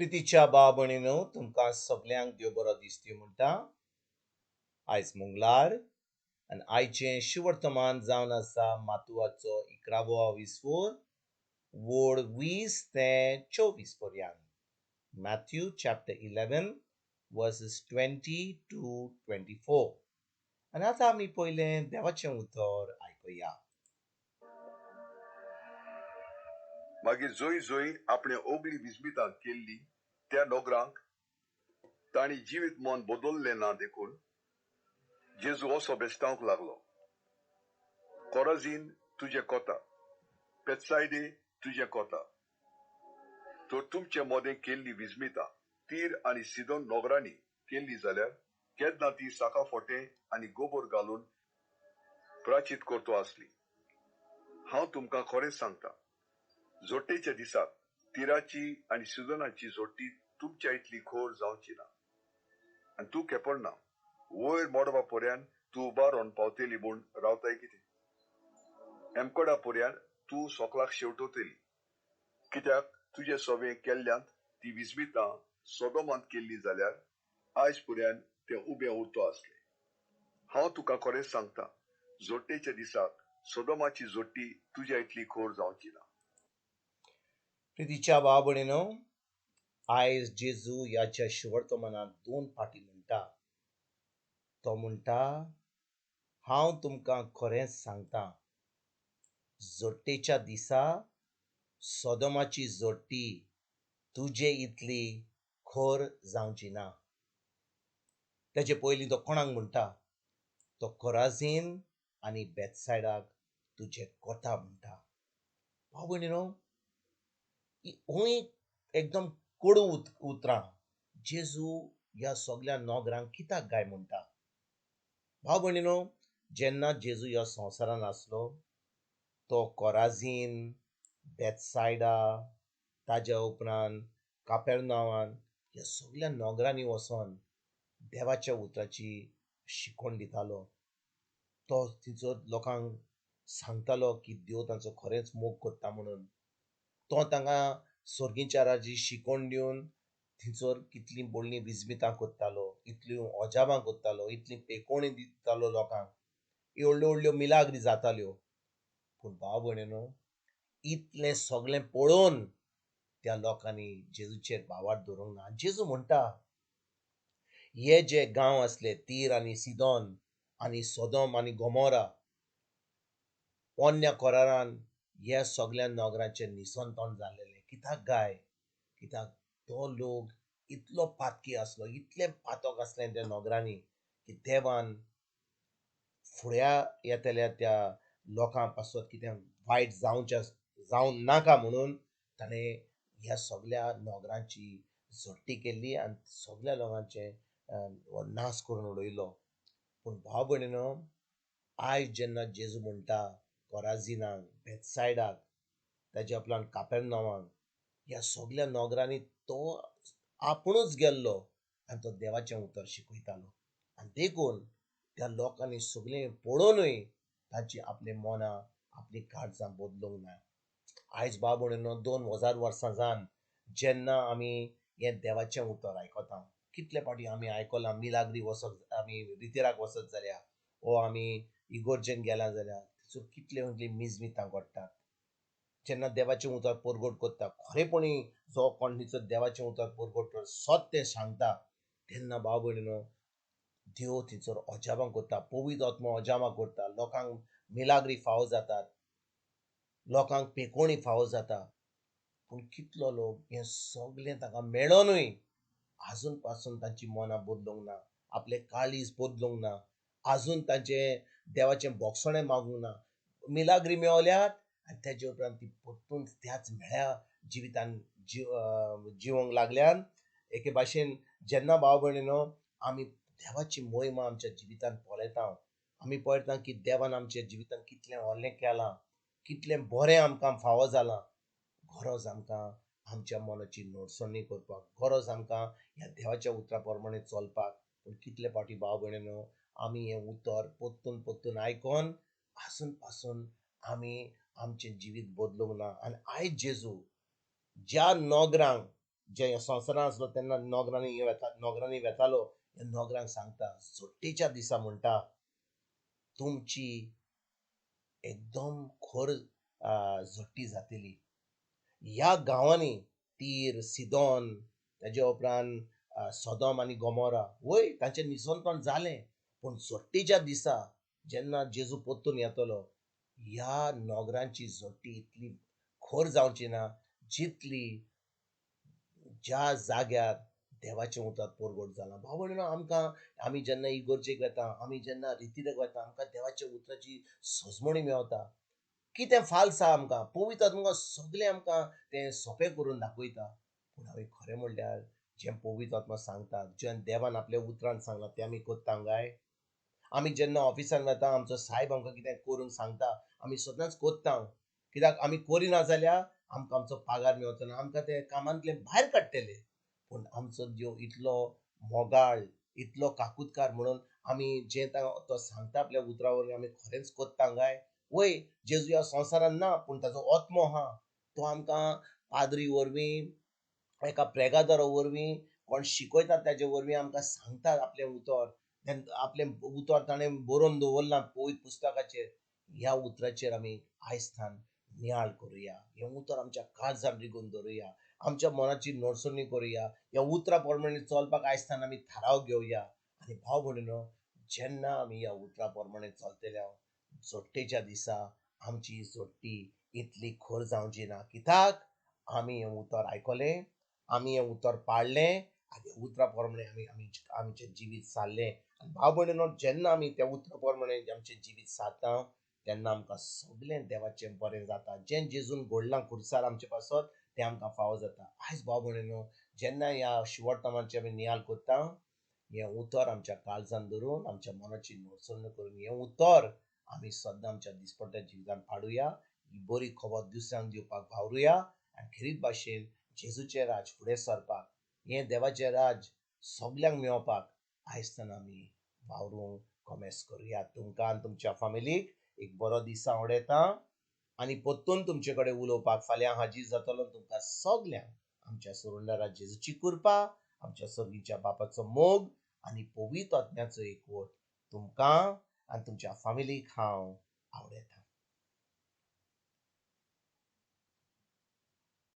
प्रितीच्या भाव भयणीनो, तुमकां सगल्यांक देव बरो दीस दिवं म्हणटा. आयज मंगळार आनी आयचें शुवर्तमान जावन आसा मातुवाचो 11वो विसवोर, वोड 20 ते 24 पर्यंत. Mathew chapter 11 verses 20 to 24. आनी आतां आमी पयलें देवाचें उतर आयकुया. मागीर जोई जोई आपणे ओगळी विस्मितां केल्ली त्या नोगरांक तांणी जिवीत मन बदललें ना देखून जेजू असो बेस्तावंक लागलो. कोराझीन तुजें कोता, बेथसायदे तुजें कोता. तर तुमचे मोदें केल्ली विस्मितां तीर आनी सिदोन नोगरांनी केल्ली जाल्यार केन्ना ती साकाफोटें आनी गोबर घालून प्राचीत करतो आसली. हांव तुमकां खरेंच सांगता, जोडटेच्या दिसाक तिराची आनी सिदोनाची जोडटी तुमच्या इतली खोर जावची ना. आनी तूं केपडना वयर मोडपा पर्यंत तूं उबा रावन पावतेली म्हूण रावताय कितें? एमकोडा पर्यंत तूं सोकलाक शेवटोतली. कित्याक तुजे सोबे केल्ल्यांत ती विस्मितां सोदोमांत केल्ली जाल्यार आयज पर्यंत ते उबे उरतो आसले. हांव तुका खरेंच सांगता, जोडटेच्या दिसाक सोदोमाची जोडटी तुज्या इतली खोर जावची ना. प्रितीच्या भाव भयणीनो, आयज जेजू ह्याच्या शुवर्तमानांत 2 फाटी म्हणटा. तो म्हणटा, हांव तुमकां खरेंच सांगता, जोडटेच्या दिसा सोदोमाची जोडटी तुजे इतली खोर जावची ना. तेजे पयलीं तो कोणाक म्हणटा? तो कोराझीन आनी बेथसायडाक तुजे कोता म्हणटा. भाव भयणीनो, ही एकदम कडू उतरां जेजू ह्या सगळ्या नोगरांक कित्याक काय म्हणटा. भाव भयणीनो, जेन्ना जेजू ह्या संवसारान आसलो, तो कोराझीन, बेथसायडा, ताज्या उपरांत कापेरनावान ह्या सगळ्या नोगरांनी वचोन देवाच्या उतराची शिकवण दितालो. तो थंयसर लोकांक सांगतालो की देव तांचो खरेंच मोग करता म्हणून. तो तांकां सोर्गींचाराची शिकवण दिवन थंयसर कितलीं व्हडलीं विस्मितां करतालो, इतल्यो अजापां करतालो, इतली पेकोवणी दितालो लोकांक, व्हडल्यो व्हडल्यो मिलाग्री जाताल्यो. पूण भाव भयणीनो, इतलें सगळें पळोवन त्या लोकांनी जेजूचेर भावार्थ धरूंक ना. जेजू म्हणटा, हे जे गांव आसले तीर आनी सिदोन आनी सोदोम आनी गोमोरा, पोन्न्या कोरारान ह्या सगळ्या नोगरांचें निसंतोण जाल्लेलें. कित्याक काय? कित्याक तो लोक इतलो पातकी आसलो, इतलें पातक आसलें त्या नोगरांनी की देवान फुड्या येतल्या त्या लोकां पासत कितें वायट जावंक नाका म्हणून ताणें ह्या सगळ्या नोगरांची जोडटी केल्ली आनी सगळ्या लोकांचे नाश करून उडयलो. पूण भाव भयणीनो, आयज जेन्ना जेजू म्हणटा कोराझीनाक, बेथसायडाक, ताच्या उपरांत कापेरनावाक, ह्या सगळ्या नोगरांनी तो आपुणूच गेल्लो आनी तो देवाचें उतर शिकयतालो. आनी देखून त्या लोकांनी सगळें पळोवनूय तांची आपली मनां, आपली काळजां बदलूंक ना. आयज भाव भयणीनो, 2000 वर्सां जावन जेन्ना आमी हें देवाचें उतर आयकता, कितले फावटी आमी आयकलां मिलाग्री वचत, आमी रितीराक वचत जाल्यार, वो आमी इगोर्जेन गेला जाल्यार थंयसर कितल्यो व्हडली मिजमितां घडटात. जेन्ना देवाचें उतर परगट करता, खरेपणी जो कोण थंयसर देवाचें उतर परगट करता, सत्य सांगता, तेन्ना भाव भयणीनो, देव थंयसर अजापां करता, पवित्र आत्मो अजापां करता, लोकांक मिलाग्री फावो जातात, लोकांक पेकोवणी फावो जाता. पूण कितलो लोक हें सगळें ताका मेळोनूय आजून पासून तांची मनां बदलूंक ना, आपले काळीज बदलूंक ना, आजून तांचें देवाचें बोगसणें मागूंक ना. मिलाग्री मेवल्यात आनी तेजे उपरांत ती परतून त्याच मेळ्या जिवितान जिवंक लागल्यान. एके भाशेन जेन्ना भाव भयणीनो आमी देवाची मोहिमा आमच्या जिवितान पळयता, आमी पळयता की देवान आमच्या जिवितान कितलें व्हडलें केलां, कितलें बरें आमकां फावो जालां. गरज आमकां आमच्या मनाची नडसणी करपाक, गरज आमकां ह्या देवाच्या उतरा प्रमाणे चलपाक. पूण कितले फावटी भाव भयणीनो, आमी हें उतर परतून परतून आयकोन आजून पासून आमी आमचें जिवीत बदलूंक ना. आनी आयज जेजू ज्या नोगरांक जे संवसारांत आसलो तेन्ना नोकरांनी वेतालो, ह्या नोकरांक सांगता सुट्टेच्या दिसा म्हणटा तुमची एकदम खोर झोट्टी जातली. ह्या गांवांनी तीर सिदोन तेजे उपरांत सोदोम आनी गोमोरा वय तांचें निसोनपण जालें, पूण झोट्टेच्या दिसा जेन्ना जेजू परतून येतलो ह्या नोगरांची झोट्टी इतली खोर जावची ना जितली ज्या जाग्यार देवाचें उतर परगट जालां. भाव भयणीनो, आमी जेन्ना इगोर्जेक वेता, आमी जेन्ना रितीदेक वेता, आमकां देवाच्या उतराची सजमणी मेवता. कितें फाल्स आहा आमकां पवित्र आत्मा सगळें आमकां तें सोंपें करून दाखयता. पूण हांवें खरें म्हणल्यार जें पवित्र आत्मा सांगता, जें देवान आपल्या उतरान सांगलां तें आमी कोत्ता काय? आमी जेन्ना ऑफिसान वता, आमचो साहेब आमकां कितें करूंक सांगता, आमी सदांच कोत्ता. कित्याक आमी करिना जाल्यार आमकां आमचो पागार मेवचो ना, आमकां ते कामांतले भायर काडटले. पूण आमचो देव इतलो मोगाळ, इतलो काकूतकार म्हणून आमी जें तो सांगता आपल्या उतरा वरवीं आमी खरेंच कोत्ता काय? वय जेजू ह्या संवसारांत ना, पूण ताचो आत्मो आहा. तो आमकां पाद्री वरवीं, एका प्रेगादारा वरवीं, कोण शिकयता तेजे वरवीं आमकां सांगता आपलें उतर. आपलें उतर ताणें बरोवन दवरलां पवित्र पुस्तकाचेर. ह्या उतराचेर आमी आयजथान नियाळ करुया. हें उतर आमच्या काळजांत रिगून धरुया. आमच्या मनाची नडसणी करुया. ह्या उतरा प्रमाणे चलपाक आयजथान आमी थाराव घेवया. आनी भाव भयणीनो, जेन्ना आमी ह्या उतरा प्रमाणे चलतले जोडटेच्या दिसा आमची जोडटी इतली खोर जावची ना. कित्याक आमी हें उतर आयकलें, आमी हें उतर पाळलें आनी उतरा प्रमाणे आमी आमचें जिवीत सारलें. आनी भाव भयणीनो, जेन्ना आमी त्या उतरा प्रमाणे आमचें जिवीत सारता तेन्ना आमकां सगळें देवाचें बरें जाता. जें जेजून घडलां खुर्सार आमचे पासत तें आमकां फावो जाता. आयज भाव भयणीनो, जेन्ना ह्या शिवोर्तमाची आमी नियाळ कोत्ता, हें उतर आमच्या काळजांत धरून, आमच्या मनाची नडसण करून हें उतर आमी सद्दां आमच्या दिसपट्ट्या जिवितांत पाडुया. ही बरी खबर दुसऱ्यांक दिवपाक वावरुया. आनी खेरीत भाशेन जेजूचें राज फुडें सरपाक, हें देवाचें राज सगल्यांक मेळपाक आयजथान आमी वावरूंक कमेस करुया. तुमकां आनी तुमच्या फॅमिलीक एक बरो दीस आवडेता आनी परतून तुमचे कडेन उलोवपाक फाल्यां हाजीर जातलो. तुमकां सगल्यांक आमच्या सुरुंडरा जेजूची कृपा, आमच्या सर्गीच्या बापाचो मोग आनी पवित्र आत्म्याचो एकवट तुमकां आनी तुमच्या फॅमिलीक हांव आवडेता.